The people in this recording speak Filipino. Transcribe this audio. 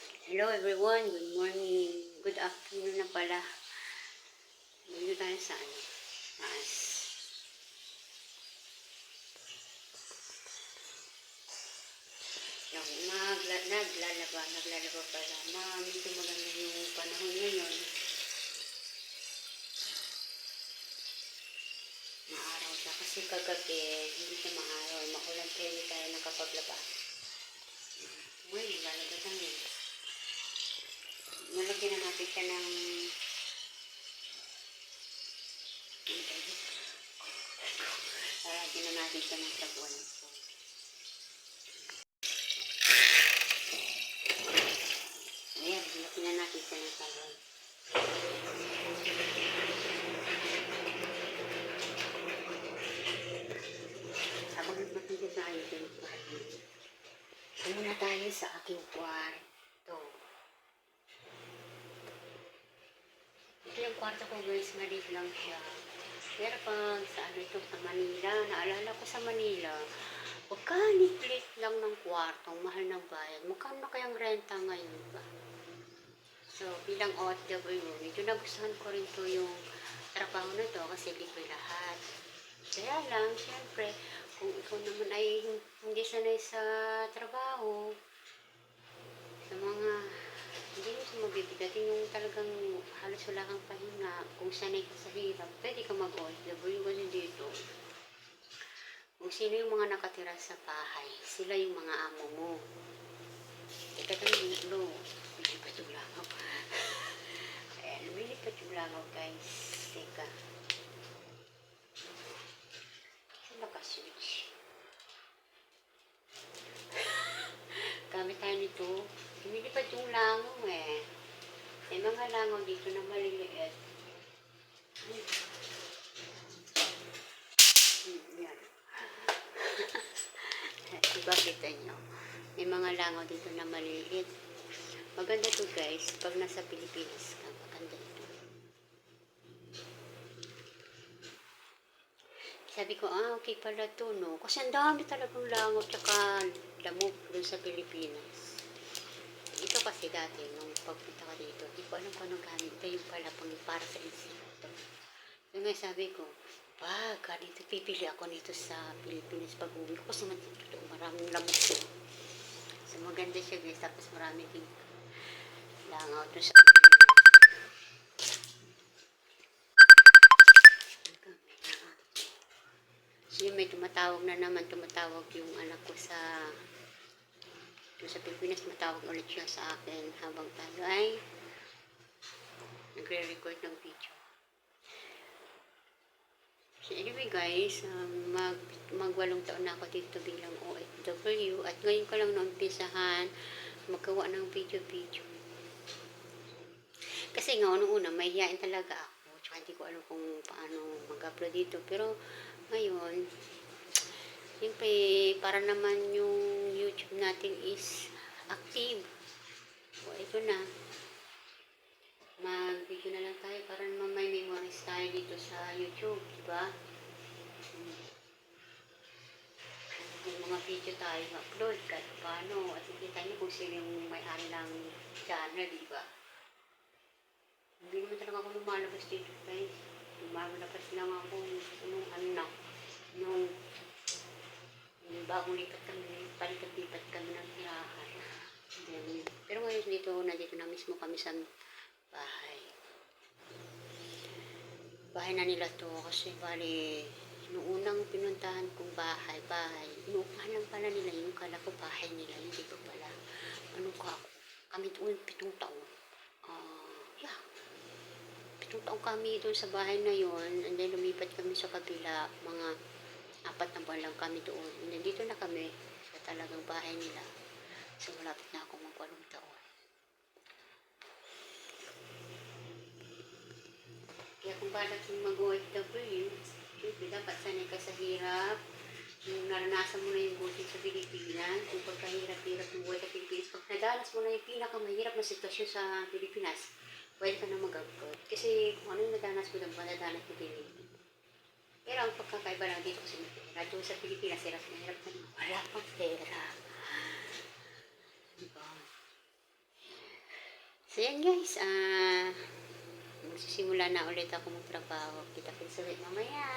Hello everyone, good morning, good afternoon na pala. Dito tayo sa taas. Naglalaba pala. Medyo maganda yung panahon ngayon. Maaraw siya kasi kagabi, hindi siya maaraw. Maulan kaya hindi tayo nakapaglaba. Ngayon, naglalaba tayo. Nalagyan na natin siya ng Lagyan na natin siya ng sabon. Ayan, lagyan na natin siya ng sabon. Habang nagmatigil tayo ng kwarto, muna tayo sa aking kwarto. Ito yung kwarto ko guys, maliit lang siya. Pero pag sa ito sa Manila, naalala ko sa Manila, pagka-lit lang ng kwarto, mahal ng bayad. Magkano na kayang renta ngayon ba? So, bilang OFW, medyo nagustuhan ko rin to yung trabaho na to kasi libre lahat. Kaya lang, syempre, kung ikaw naman ay hindi sanay sa trabaho, sa mga hindi mo sa mabibigatin yung talagang halos wala kang pahinga, kung sanay ka sa hirap, pwede ka mag-OFW kasi dito. Kung sino yung mga nakatira sa bahay, sila yung mga amo mo. Teka lang yung flow. Lumilipat yung langaw. Ayan, lumilipat yung langaw guys. Teka. Saan naka-switch? Gamit tayo nito. Lumilipat yung langaw eh. May mga langaw dito na maliliit. Yan. Diba kita nyo? May mga langaw dito na maliliit. Maganda to guys. Pag nasa Pilipinas ka, maganda ito. Sabi ko, okay pala to, no? Kasi ang dami talagang langaw tsaka lamok dun sa Pilipinas. Ito kasi dati, nung pagpunta ka dito, di ko alam kung anong gamit. Ito yung pala para sa insekto. So nga sabi ko, dito pipili ako nito sa Pilipinas pag uwi ko kasi totoo maraming lamok ko. So maganda siya guys, tapos marami din langaw doon sa Pilipinas. So may tumatawag yung anak ko sa Pilipinas, matawag ulit siya sa akin habang tayo ay nagre-record ng video. So anyway guys, mag-8 taon na ako dito bilang OFW at ngayon ko lang naumpisahan magawa ng video. Kasi nga una mahihiyain talaga ako, tsaka hindi ko alam kung paano mag-upload dito. Pero ngayon, siyempre para naman yung YouTube natin is active. O ito na, mag-video na lang tayo para naman may memories tayo dito sa YouTube, diba? Yung mga video tayo upload kahit paano at nakita nyo kung sino yung may-ari ng channel, diba? Hindi naman talaga ako lumalabas dito guys. Lumalabas lang ako nung bagong palipat kami ng tirahan. Pero ngayon nandito na mismo kami sa bahay. Bahay na nila to kasi bali nung unang pinuntahan kong bahay, inuupahan lang pala nila yung kala ko bahay nila, hindi ko pala. Kami doon 7 taon. 7 taon kami doon sa bahay na yon, and then lumipat kami sa kabila, mga 4 na buwan lang kami doon. And then dito na kami sa talagang bahay nila. So malapit na ako mag-8 taon. Kaya kung balak yung mag-OFW, siyempre dapat sanay ka sa hirap. Yung naranasan mo na yung buhay sa Pilipinas, yung pagkahirap-hirap ng buhay sa Pilipinas, pag nadalas mo na yung pinakamahirap na sitwasyon sa Pilipinas, pwede ka na mag-upload. Kasi kung ano yung nadanas mo doon, madadanas mo din dito. Pero ang pagkakaiba lang dito kasi pera. Doon sa Pilipinas, hirap na hirap na wala pang pera. Diba? So yan guys, magsisimula na ulit ako magtrabaho. Kita-kits ulit mamaya.